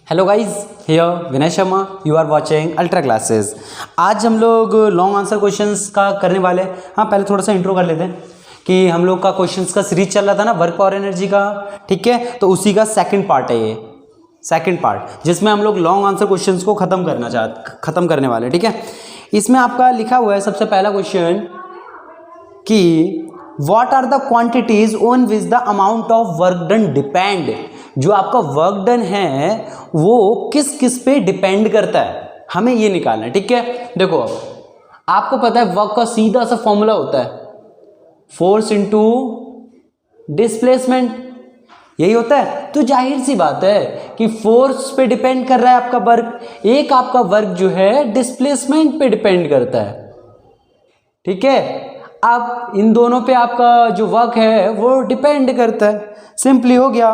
Hello guys, here Vinay Sharma, you are watching ultra classes. आज हम लोग लॉन्ग आंसर क्वेश्चंस का करने वाले हैं। हाँ, पहले थोड़ा सा इंट्रो कर लेते हैं कि हम लोग का क्वेश्चंस का सीरीज चल रहा था ना, वर्क पावर एनर्जी का। ठीक है, तो उसी का सेकंड पार्ट है ये, सेकंड पार्ट, जिसमें हम लोग लॉन्ग आंसर क्वेश्चंस को खत्म करने वाले हैं। ठीक है, इसमें आपका लिखा हुआ है सबसे पहला क्वेश्चन कि what are the quantities on which the amount of work done depend. जो आपका वर्क डन है वो किस किस पे डिपेंड करता है, हमें ये निकालना है। ठीक है, देखो आपको पता है वर्क का सीधा सा फॉर्मूला होता है फोर्स इनटू डिस्प्लेसमेंट, यही होता है। तो जाहिर सी बात है कि फोर्स पे डिपेंड कर रहा है आपका वर्क, एक आपका वर्क जो है डिस्प्लेसमेंट पे डिपेंड करता है। ठीक है, अब इन दोनों पे आपका जो वर्क है वो डिपेंड करता है, सिंपली हो गया।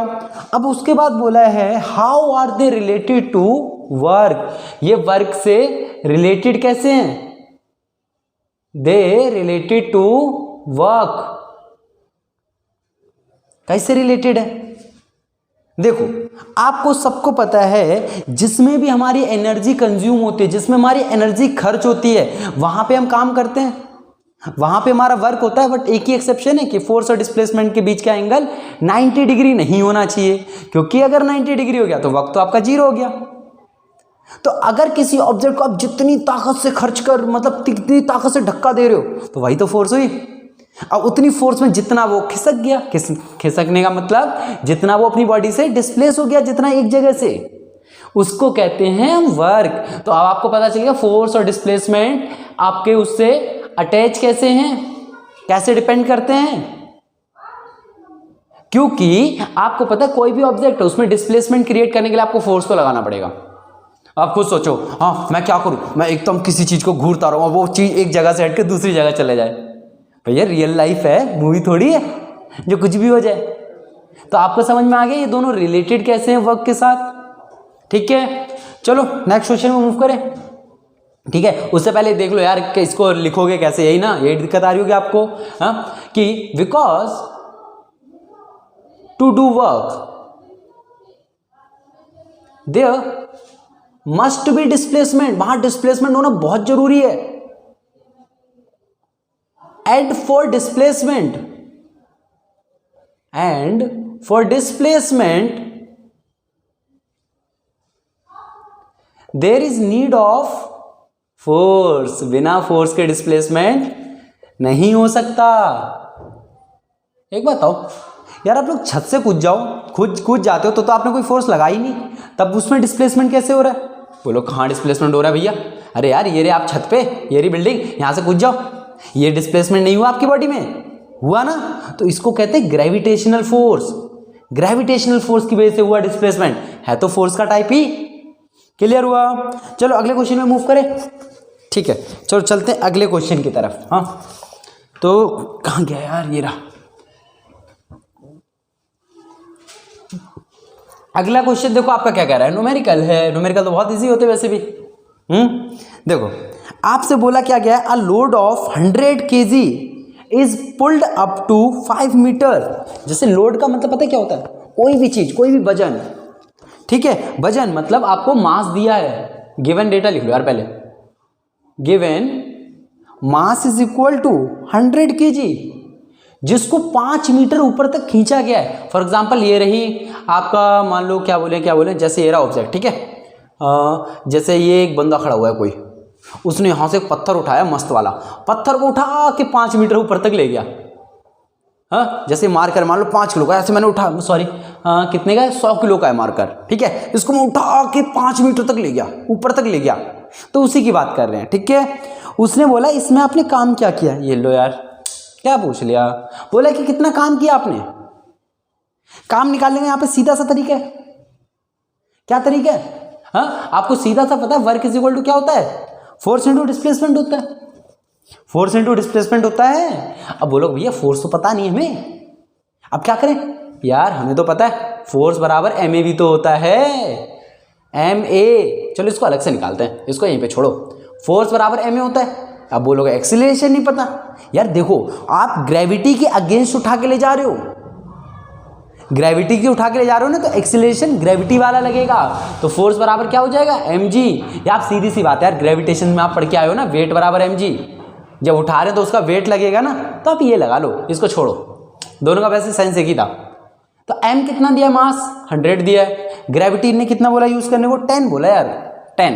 अब उसके बाद बोला है how are they related to work, ये वर्क से रिलेटेड कैसे हैं, दे रिलेटेड टू वर्क, कैसे रिलेटेड है। देखो आपको सबको पता है जिसमें भी हमारी एनर्जी कंज्यूम होती है, जिसमें हमारी एनर्जी खर्च होती है, वहां पे हम काम करते हैं, वहां पे हमारा वर्क होता है। बट एक ही एक्सेप्शन है कि फोर्स और डिस्प्लेसमेंट के बीच का एंगल 90 डिग्री नहीं होना चाहिए, क्योंकि अगर 90 डिग्री हो गया तो वक्त तो आपका जीरो हो गया। तो अगर किसी ऑब्जेक्ट को आप जितनी ताकत से खर्च कर, मतलब कितनी ताकत से धक्का दे रहे हो, तो वही तो फोर्स हुई। अब उतनी फोर्स में जितना वो खिसक गया, खिसकने का मतलब जितना वो अपनी बॉडी से डिस्प्लेस हो गया, जितना एक जगह से, उसको कहते हैं वर्क। तो अब आपको पता चलेगा फोर्स और डिस्प्लेसमेंट आपके उससे अटैच कैसे हैं, कैसे डिपेंड करते हैं, क्योंकि आपको पता है कोई भी ऑब्जेक्ट है उसमें डिस्प्लेसमेंट क्रिएट करने के लिए आपको फोर्स तो लगाना पड़ेगा। आप खुद सोचो, हाँ मैं क्या करूं, मैं एकदम किसी चीज को घूरता रहूं और वो चीज एक जगह से हट के दूसरी जगह चले जाए। भैया रियल लाइफ है, मूवी थोड़ी है जो कुछ भी हो जाए। तो आपको समझ में आ गया ये दोनों रिलेटेड कैसे हैं वर्क के साथ। ठीक है, चलो नेक्स्ट क्वेश्चन में मूव करें। ठीक है, उससे पहले देख लो यार कि इसको लिखोगे कैसे, यही ना, यही दिक्कत आ रही होगी आपको। हाँ, कि because to do work there must be displacement, वहां डिस्प्लेसमेंट होना बहुत जरूरी है। And for displacement there is need of force, बिना फोर्स के डिस्प्लेसमेंट नहीं हो सकता। एक बात बताओ यार, आप लोग छत से कूद जाओ, कूद जाते हो तो आपने कोई फोर्स लगाई नहीं, तब उसमें डिस्प्लेसमेंट कैसे हो रहा है? बोलो कहाँ डिस्प्लेसमेंट हो रहा है भैया? अरे यार ये रे आप छत पे, ये रही बिल्डिंग, यहां से कूद जाओ, ये डिस्प्लेसमेंट नहीं हुआ आपकी बॉडी में? हुआ ना। तो इसको कहते हैं ग्रेविटेशनल फोर्स। ग्रेविटेशनल फोर्स की वजह से हुआ डिस्प्लेसमेंट, है तो फोर्स का टाइप ही। क्लियर हुआ? चलो अगले क्वेश्चन में मूव करें। ठीक है, चलो चलते हैं अगले क्वेश्चन की तरफ। हाँ, तो कहाँ गया यार, ये रहा अगला क्वेश्चन। देखो आपका क्या कह रहा है, न्यूमेरिकल है। न्यूमेरिकल तो बहुत इजी होते वैसे भी। देखो आपसे बोला क्या गया, a load of 100 kg is pulled up to 5 metre. जैसे लोड का मतलब पता है क्या होता है, कोई भी चीज, कोई भी वजन। ठीक है, वजन मतलब आपको मास दिया है, गिवन डेटा लिख लो यार पहले, given mass is equal to 100 kg, जिसको 5 मीटर ऊपर तक खींचा गया है। फॉर एग्जांपल ये रही आपका, मान लो क्या बोले जैसे ये रहा ऑब्जेक्ट। ठीक है, जैसे ये एक बंदा खड़ा हुआ है कोई, उसने यहां से पत्थर उठाया, मस्त वाला पत्थर को उठा के 5 मीटर ऊपर तक ले गया। हाँ, जैसे मार्कर मान लो 5 किलो का, ऐसे मैंने उठा, सॉरी कितने का है, 100 किलो का है मार्कर। ठीक है, इसको मैं उठा के 5 मीटर तक ले गया, ऊपर तक ले गया, तो उसी की बात कर रहे हैं। ठीक है, उसने बोला इसमें आपने काम क्या किया। ये लो यार, क्या पूछ लिया, बोला कि कितना काम किया आपने। काम निकालने का यहाँ पे सीधा सा तरीका है। क्या तरीका है? हाँ, आपको सीधा सा पता है वर्क इज इक्वल टू क्या होता है, फोर्स इंटू डिस्प्लेसमेंट होता है। फोर्स इंटू डिस्प्लेसमेंट होता है। अब बोलो भैया फोर्स तो पता नहीं हमें, अब क्या करें यार, हमें तो पता है फोर्स बराबर ma भी तो होता है, ma। चलो इसको अलग से निकालते हैं, इसको यहीं पे छोड़ो, फोर्स बराबर ma होता है। अब बोलोगे एक्सीलरेशन नहीं पता। यार देखो आप ग्रेविटी के अगेंस्ट उठा के ले जा रहे हो, ग्रेविटी की उठा के ले जा रहे हो ना, तो एक्सीलरेशन ग्रेविटी वाला लगेगा, तो फोर्स बराबर क्या हो जाएगा mg। ये आप सीधी सी बात है यार, ग्रेविटेशन में आप पढ़ के आए हो ना, वेट बराबर mg। जब उठा रहे तो उसका वेट लगेगा ना, तो आप ये लगा लो, इसको छोड़ो, दोनों का वैसे साइंस एक ही था। तो m कितना दिया, मास 100 दिया है, ग्रेविटी ने कितना बोला यूज करने को, 10 बोला यार, 10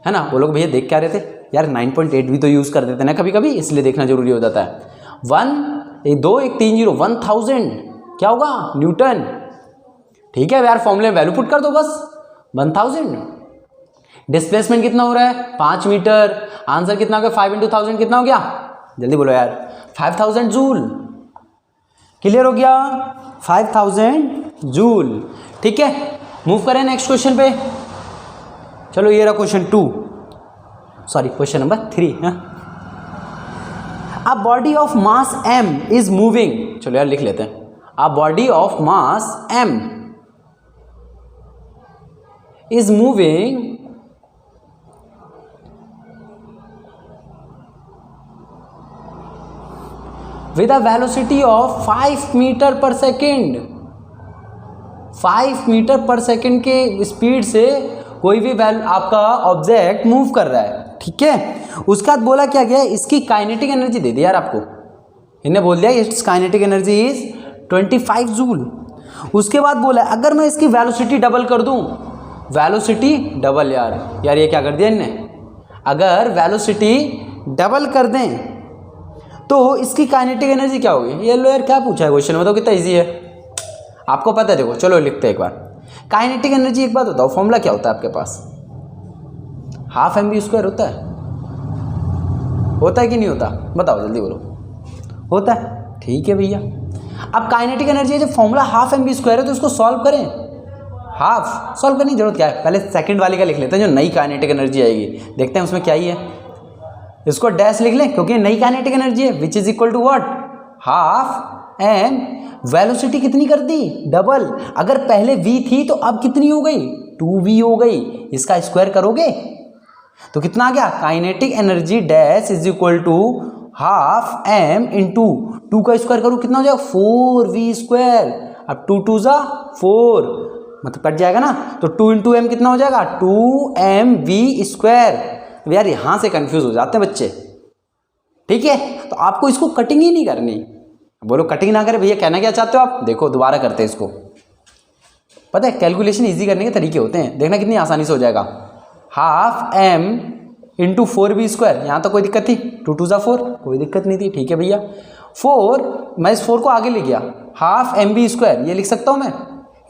है ना। वो लोग भैया देख क्या रहे थे यार, 9.8 भी तो यूज कर देते ना कभी कभी, इसलिए देखना जरूरी हो जाता है। 1 2 1 3 0 1000 क्या होगा, न्यूटन। ठीक है यार, फॉर्मूले में वैल्यू पुट कर दो बस, 1000। डिस्प्लेसमेंट कितना हो रहा है, 5 मीटर। आंसर कितना हो गया, 5 × 1000 कितना हो गया, जल्दी बोलो यार, 5000 जूल। क्लियर हो गया, 5000 जूल। ठीक है, मूव करें नेक्स्ट क्वेश्चन पे। चलो ये रहा क्वेश्चन 2, सॉरी क्वेश्चन नंबर 3 है। A body of mass m is moving, चलो यार लिख लेते हैं, a body of mass m is moving with a velocity of 5 metre per second. 5 metre per second के स्पीड से कोई भी आपका ऑब्जेक्ट मूव कर रहा है। ठीक है, उसके बाद बोला क्या गया, इसकी काइनेटिक एनर्जी दे दी यार आपको, इन्हें बोल दिया it's kinetic energy is 25 joule. उसके बाद बोला अगर मैं इसकी वेलोसिटी डबल कर दूं, वेलोसिटी डबल, यार ये क्या कर दिया इनने, अगर वेलोसिटी डबल कर दें तो इसकी काइनेटिक एनर्जी क्या होगी। ये लो यार, क्या पूछा है क्वेश्चन में, तो कितना इजी है, आपको पता है। देखो चलो लिखते हैं एक बार, काइनेटिक एनर्जी एक बात बताओ, फॉर्मूला क्या होता है आपके पास, हाफ mv² होता है कि नहीं होता, बताओ जल्दी बोलो, होता है। ठीक है भैया, अब काइनेटिक एनर्जी जब फॉर्मूला हाफ mv² है तो इसको सॉल्व करें। हाफ सॉल्व करने की जरूरत क्या है, पहले सेकंड वाली का लिख लेते हैं, जो नई काइनेटिक एनर्जी आएगी, देखते हैं उसमें क्या ही है। इसको डैश लिख लें क्योंकि नई काइनेटिक एनर्जी है, which is equal to what, half m, velocity कितनी कर दी, डबल। अगर पहले v थी तो अब कितनी हो गई, 2v हो गई, इसका स्क्वायर करोगे तो कितना आ गया, kinetic energy dash is equal to half m into 2 का स्क्वायर करूँ कितना हो जाएगा, 4v²। अब 2 2 जा 4, मतलब कट जाएगा ना, तो 2 × m कितना हो जाएगा, 2mv²। यार यहां से कंफ्यूज हो जाते हैं बच्चे। ठीक है, तो आपको इसको कटिंग ही नहीं करनी। बोलो कटिंग ना करे भैया, कहना क्या चाहते हो आप, देखो दोबारा करते हैं इसको। पता है कैलकुलेशन इजी करने के तरीके होते हैं, देखना कितनी आसानी से हो जाएगा। हाफ m इंटू 4v², यहाँ तो कोई दिक्कत थी, 2 2 जा 4, कोई दिक्कत नहीं थी। ठीक है भैया, 4, मैं इस 4 को आगे ले गया, हाफ mv², ये लिख सकता हूँ मैं।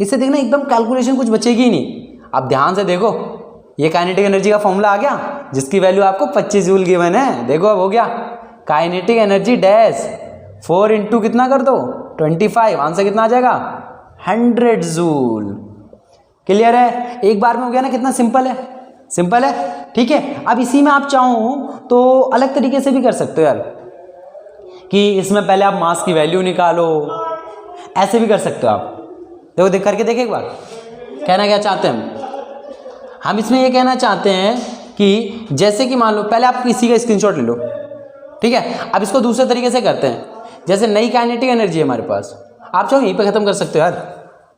इससे देखना एकदम कैलकुलेशन कुछ बचेगी ही नहीं। आप ध्यान से देखो, ये काइनेटिक एनर्जी का फॉर्मूला आ गया, जिसकी वैल्यू आपको 25 जूल गिवन है। देखो अब हो गया, काइनेटिक एनर्जी डैश 4 इंटू कितना कर दो, 25, आंसर कितना आ जाएगा, 100 जूल। क्लियर है, एक बार में हो गया ना, कितना सिंपल है, सिंपल है। ठीक है, अब इसी में आप चाहो तो अलग तरीके से भी कर सकते हो यार, कि इसमें पहले आप मास की वैल्यू निकालो, ऐसे भी कर सकते हो आप। देखो देख करके देखे एक बार, कहना क्या चाहते हैं हम इसमें ये कहना चाहते हैं कि जैसे कि मान लो पहले आप किसी का स्क्रीनशॉट ले लो, ठीक है। अब इसको दूसरे तरीके से करते हैं, जैसे नई काइनेटिक एनर्जी है हमारे पास, आप चाहो यहीं पे खत्म कर सकते हो यार।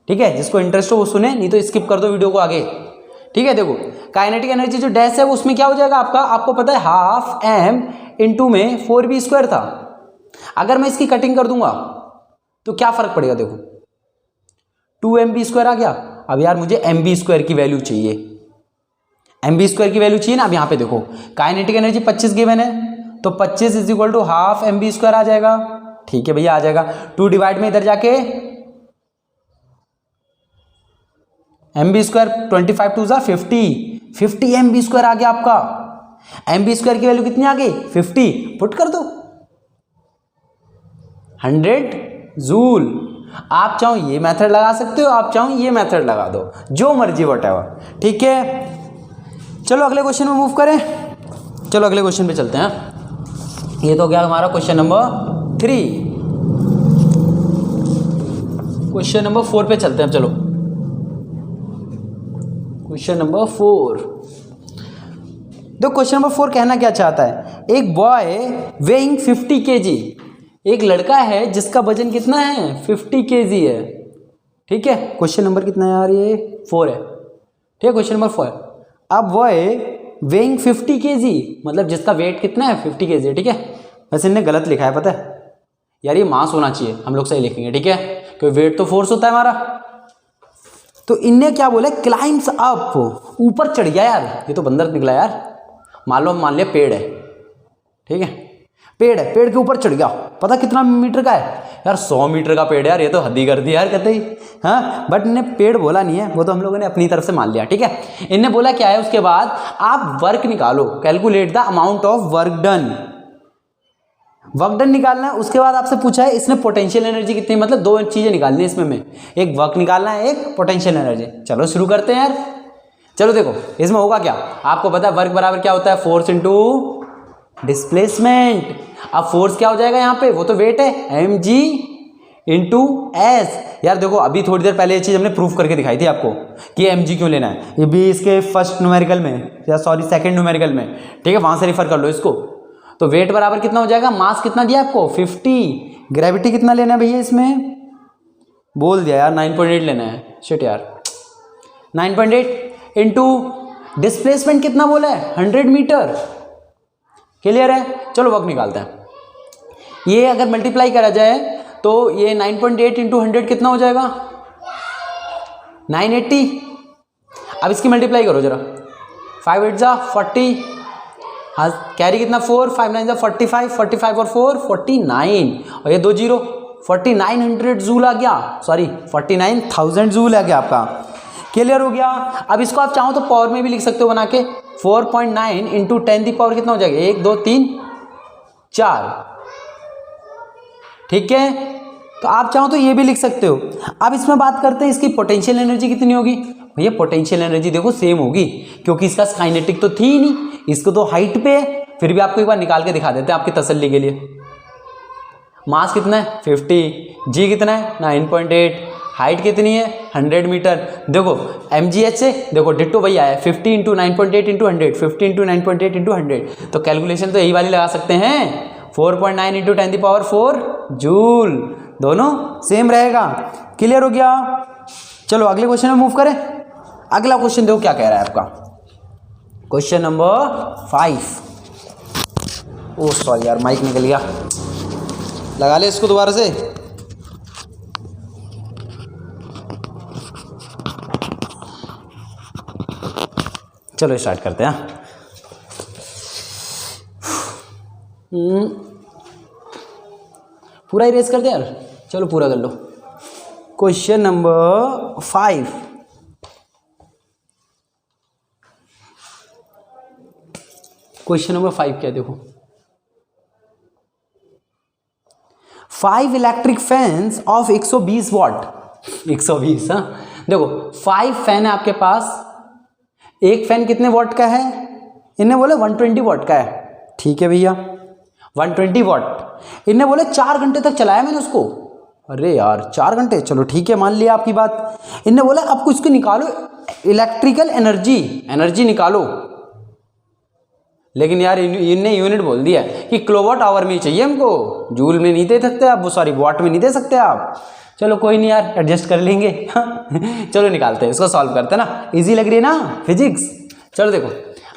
ठीक है, जिसको इंटरेस्ट हो वो सुने, नहीं तो स्किप कर दो वीडियो को आगे। ठीक है, देखो काइनेटिक एनर्जी जो डैश है वो उसमें क्या हो जाएगा आपका, आपको पता है हाफ m इंटू में 4v² था। अगर मैं इसकी कटिंग कर दूंगा तो क्या फर्क पड़ेगा, देखो 2mv² आ गया। अब यार मुझे mv² की वैल्यू चाहिए, mv² की वैल्यू चाहिए ना। अब यहाँ पे देखो काइनेटिक एनर्जी 25 गिवन है, तो 25 is equal to half mv² आ जाएगा। ठीक है भैया, आ जाएगा। 2 डिवाइड में इधर जाके mv², 25 2 जा 50 mv² आ गया आपका। mv² की वैल्यू कितनी आ गई, 50, पुट कर दो 100 जूल। आप चाहो ये मेथड लगा सकते हो, आप चाहो ये मेथड लगा दो, जो मर्जी व्हाटएवर। ठीक है, चलो अगले क्वेश्चन में मूव करें। चलो अगले क्वेश्चन पे चलते हैं। ये तो गया हमारा क्वेश्चन नंबर 3। क्वेश्चन नंबर 4 पे चलते हैं। चलो क्वेश्चन नंबर 4। तो क्वेश्चन नंबर 4 कहना क्या चाहता है, एक बॉय वेइंग 50 kg, एक लड़का है जिसका वजन कितना है 50 kg है। ठीक है, क्वेश्चन नंबर कितना है यार, ये 4 है। ठीक है, क्वेश्चन नंबर 4। अब वो है वेइंग 50 kg, मतलब जिसका वेट कितना है 50 kg। ठीक है, वैसे इन्हें गलत लिखा है पता है यार, ये मास होना चाहिए, हम लोग सही लिखेंगे। ठीक है, क्योंकि वेट तो फोर्स होता है हमारा। तो इनने क्या बोला, क्लाइम्स अप, ऊपर चढ़ गया यार, ये तो बंदर निकला यार। मान लिया पेड़ है, ठीक है, पेड़ है, पेड़ के ऊपर चढ़ गया, पता कितना मीटर का है यार, 100 मीटर का पेड़ है यार, ये तो हद ही कर दी यार कहते ही। हाँ, बट इन्हें पेड़ बोला नहीं है, वो तो हम लोगों ने अपनी तरफ से मान लिया। ठीक है, इन्हें बोला क्या है, उसके बाद आप वर्क निकालो, calculate the amount of work done. Work done निकालना है, उसके बाद आपसे पूछा है इसने पोटेंशियल एनर्जी कितनी, मतलब 2 चीजें निकालनी है इसमें में, एक वर्क निकालना है, एक पोटेंशियल एनर्जी। चलो शुरू करते हैं यार। चलो देखो इसमें होगा क्या, आपको पता है वर्क बराबर क्या होता है, फोर्स इंटू डिस्प्लेसमेंट। अब फोर्स क्या हो जाएगा यहाँ पे, वो तो वेट है, mg इंटू एस। यार देखो अभी थोड़ी देर पहले ये चीज हमने प्रूफ करके दिखाई थी आपको कि mg क्यों लेना है, ये भी इसके फर्स्ट न्यूमेरिकल में, या सॉरी सेकंड न्यूमेरिकल में। ठीक है, वहां से रिफर कर लो इसको। तो वेट बराबर कितना हो जाएगा, मास कितना दिया आपको 50, ग्रेविटी कितना लेना है भैया, इसमें बोल दिया यार 9.8 लेना है, शिट यार 9.8 इंटू डिस्प्लेसमेंट कितना बोला है 100 मीटर। क्लियर है, चलो वर्क निकालते हैं। ये अगर मल्टीप्लाई करा जाए तो ये 9.8 इंटू 100 कितना हो जाएगा 980। अब इसकी मल्टीप्लाई करो जरा, 5 8 जा 40, हाँ कैरी कितना 4, 5 9 जा 45, 45 और 4 49, और ये 2 जीरो 4900 जूल आ गया, सॉरी 49,000 जूल आ गया आपका। क्लियर हो गया। अब इसको आप चाहो तो पावर में भी लिख सकते हो बना के, 4.9 इंटू 10 की पावर कितना हो जाएगा 1 2 3 4। ठीक है, तो आप चाहो तो ये भी लिख सकते हो। अब इसमें बात करते हैं इसकी पोटेंशियल एनर्जी कितनी होगी। भैया पोटेंशियल एनर्जी देखो सेम होगी, क्योंकि इसका काइनेटिक तो थी ही नहीं, इसको तो हाइट पे है। फिर भी आपको एक बार निकाल के दिखा देते हैं आपकी तसल्ली के लिए। मास कितना है 50, जी कितना है 9.8, हाइट कितनी है 100 मीटर। देखो mgh से देखो डिट्टो वही आया 50 इंटू 9.8 इंटू 100, 50 इंटू 9.8 इंटू 100। तो कैलकुलेशन तो यही वाली लगा सकते हैं, 4.9 इंटू 10 की पावर 4 जूल, दोनों सेम रहेगा। क्लियर हो गया। चलो अगले क्वेश्चन में मूव करें। अगला क्वेश्चन देखो क्या कह रहा है आपका, क्वेश्चन नंबर 5। ओ सॉरी यार माइक निकल गया, लगा ले इसको दोबारा से। चलो स्टार्ट करते हैं। पूरा इरेज कर दे यार, चलो पूरा कर लो। क्वेश्चन नंबर 5, क्वेश्चन नंबर 5 क्या देखो, 5 इलेक्ट्रिक फैंस ऑफ 120 वॉट, 120 हाँ। देखो 5 फैन है आपके पास, एक फैन कितने वॉट का है, इन्हें बोले 120 वॉट का है। ठीक है भैया 120 वॉट, इन्हें बोले 4 घंटे तक चलाया मैंने उसको। अरे यार 4 घंटे, चलो ठीक है मान लिया आपकी बात। इन्हें बोला अब कुछ को निकालो इलेक्ट्रिकल एनर्जी निकालो, लेकिन यार इनने यूनिट बोल दिया कि किलोवाट आवर में चाहिए हमको, जूल में नहीं दे सकते आप, वो सॉरी वॉट में नहीं दे सकते आप। चलो कोई नहीं यार एडजस्ट कर लेंगे। चलो निकालते हैं इसको, सॉल्व करते हैं ना, इजी लग रही है ना फिजिक्स। चलो देखो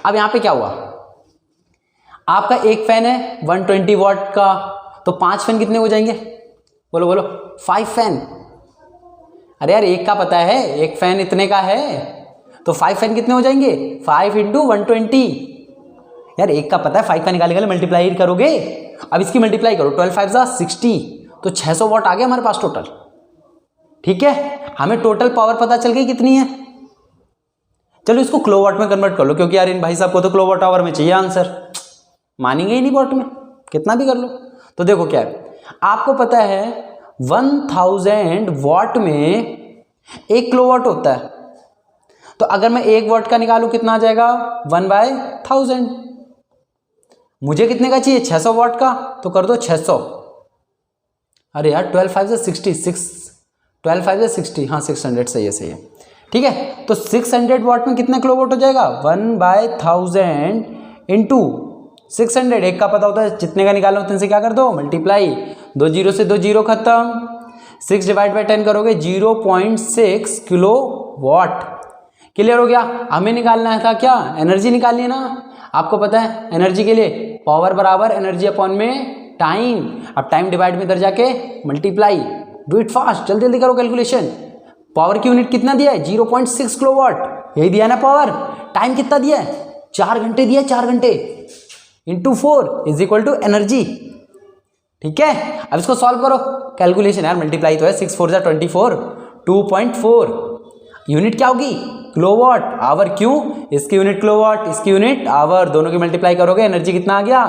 अब यहाँ पे क्या हुआ, आपका एक फैन है 120 वॉट का, तो 5 फैन कितने हो जाएंगे, बोलो बोलो 5 फैन। अरे यार एक का पता है, एक फैन इतने का है, तो 5 फैन कितने हो जाएंगे 5 इंटू 120। यार एक का पता है, 5 का निकालने के लिए मल्टीप्लाई करोगे। अब इसकी मल्टीप्लाई करो, 12 5 जा 60, तो 600 वॉट आ गया हमारे पास टोटल। ठीक है, हमें टोटल पावर पता चल गई कितनी है। चलो इसको किलोवाट में कन्वर्ट कर लो, क्योंकि यार इन भाई साहब को तो किलोवाट आवर में चाहिए आंसर, मानेंगे ही नहीं वॉट में, कितना भी कर लो। तो देखो क्या है, आपको पता है 1000 वॉट में 1 किलोवाट होता है, तो अगर मैं 1 वॉट का निकालूं कितना आ जाएगा 1/1000। मुझे कितने का चाहिए 600 वॉट का, तो कर दो 600। अरे यार 12 5 से 60, 12 5 से 60, हाँ 600 सही है सही है। ठीक है, तो 600 वॉट में कितना किलोवाट हो जाएगा 1/1000 इंटू 600। एक का पता होता है, जितने का निकालना उतने से क्या कर दो मल्टीप्लाई, 2 जीरो से 2 जीरो खत्म, 6 डिवाइड बाई 10 करोगे 0.6 किलो वॉट। क्लियर हो गया। हमें निकालना था क्या, एनर्जी निकालनी है ना। आपको पता है एनर्जी के लिए पावर बराबर एनर्जी अपॉन में टाइम। अब टाइम डिवाइड में इधर जाके मल्टीप्लाई, डू इट फास्ट, जल्दी जल्दी करो कैलकुलेशन। पावर की यूनिट कितना दिया है 0.6 किलोवाट, यही दिया ना पावर। टाइम कितना दिया है 4 घंटे दिया है, 4 घंटे into 4 is equal to energy. ठीक है, अब इसको सॉल्व करो कैलकुलेशन यार, मल्टीप्लाई तो है 6 4 24, 2.4 यूनिट क्या होगी किलोवाट आवर। क्यों, इसकी यूनिट किलोवाट, इसकी यूनिट आवर, दोनों की मल्टीप्लाई करोगे एनर्जी कितना आ गया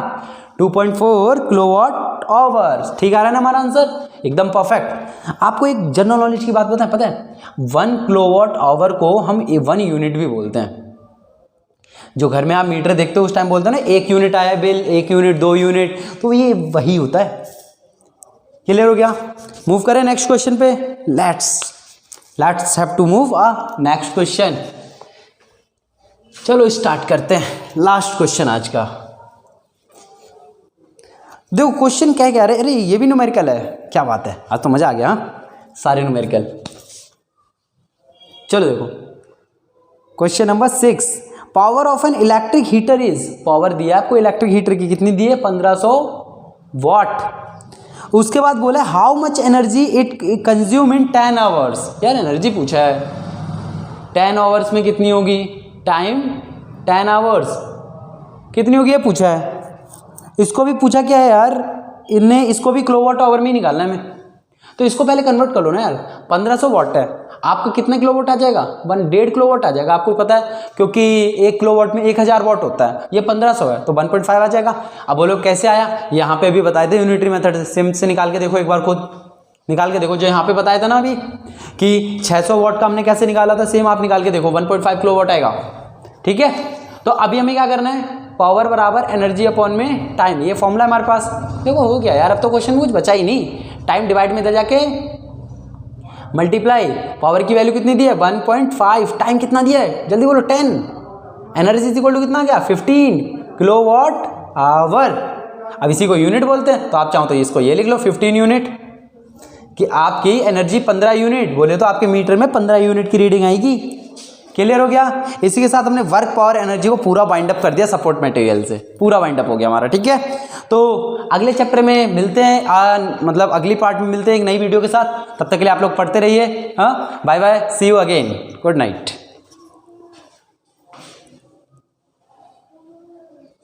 2.4 किलोवाट आवर्स। ठीक आ रहा है ना हमारा आंसर, एकदम परफेक्ट। आपको एक जनरल नॉलेज की बात बताएं, पता है 1 किलोवाट आवर को हम 1 यूनिट भी बोलते हैं। जो घर में आप मीटर देखते हो उस टाइम बोलते हैं ना 1 यूनिट आया बिल, 1 यूनिट 2 यूनिट, तो ये वही होता है। क्लियर हो गया। मूव करें नेक्स्ट क्वेश्चन पे। Let's have to move next question. चलो स्टार्ट करते हैं, लास्ट क्वेश्चन आज का। देखो क्वेश्चन क्या कह रहे हैं, अरे ये भी न्यूमेरिकल है, क्या बात है, आज तो मजा आ गया। हाँ सारे न्यूमेरिकल। चलो देखो question number 6, power of an electric heater is, power दिया आपको इलेक्ट्रिक हीटर की, कितनी दी है 1500 वाट। उसके बाद बोला how much energy it consume in 10 hours. यार एनर्जी पूछा है 10 आवर्स में कितनी होगी, टाइम 10 आवर्स कितनी होगी ये पूछा है। इसको भी पूछा क्या है यार, इन्हें इसको भी किलोवाट आवर में ही निकालना है हमें, तो इसको पहले कन्वर्ट कर लो ना यार। 1500 वाट है, आपको कितना किलोवाट आ जाएगा 1.5 किलोवाट आ जाएगा, आपको पता है क्योंकि 1 किलोवाट में 1000 वाट होता है, ये 1500 है तो 1.5 आ जाएगा। अब बोलो कैसे आया, यहाँ पे भी बताए थे यूनिटरी मेथड से, सिम से निकाल के देखो, एक बार खुद निकाल के देखो। जो यहाँ पे बताया था ना अभी कि 600 वाट का हमने कैसे निकाला था, सेम आप निकाल के देखो 1.5 किलोवाट आएगा। ठीक है, तो अभी हमें क्या करना है, पावर बराबर एनर्जी अपॉन में टाइम, ये फॉर्मूला हमारे पास। देखो हो गया यार, अब तो क्वेश्चन कुछ बचा ही नहीं। टाइम डिवाइड में इधर जाके मल्टीप्लाई, पावर की वैल्यू कितनी दी है 1.5, टाइम कितना दिया है जल्दी बोलो 10, एनर्जी इज इक्वल टू कितना गया 15 किलोवाट आवर। अब इसी को यूनिट बोलते हैं, तो आप चाहो तो इसको ये लिख लो 15 यूनिट, कि आपकी एनर्जी 15 यूनिट, बोले तो आपके मीटर में 15 यूनिट की रीडिंग आएगी। क्लियर हो गया। इसी के साथ हमने वर्क पावर एनर्जी को पूरा बाइंड अप कर दिया, सपोर्ट मटेरियल से पूरा बाइंड अप हो गया हमारा। ठीक है, तो अगले चैप्टर में मिलते हैं, मतलब अगली पार्ट में मिलते हैं एक नई वीडियो के साथ। तब तक के लिए आप लोग पढ़ते रहिए। हाँ bye bye, see you again, good night.